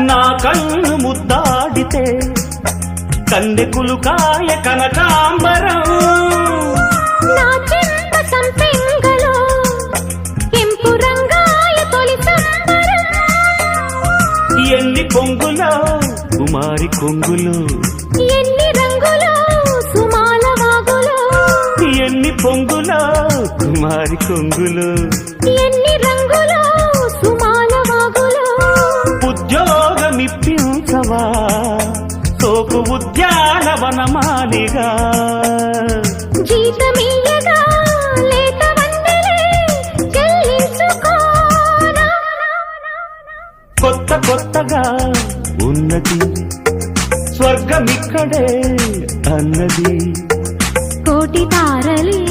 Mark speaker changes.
Speaker 1: నా కన్ను ముద్దాడితే కన్నెకులు కాయ కనకాంబరం
Speaker 2: నా చెంప సంపెంగలో కెంపు రంగాయ తొలి సంబరం
Speaker 1: ఎన్ని కొంగులో కుమారి కొంగులు
Speaker 2: ఎన్ని రంగులో సుమాల వాగులో
Speaker 1: ఎన్ని పొంగులో కుమారి కొంగులు
Speaker 2: ఎన్ని రంగులో సుమాల వాగులో
Speaker 1: ఉద్యోగమిప్పించవా సోకు ఉద్యానవనమాలిగా
Speaker 2: జీతమీయగా లేత వందలే చెల్లించుకోనా
Speaker 1: కొత్త కొత్తగా ఉన్నది స్వర్గమిక్కడే అన్నది
Speaker 2: కోటి తారలే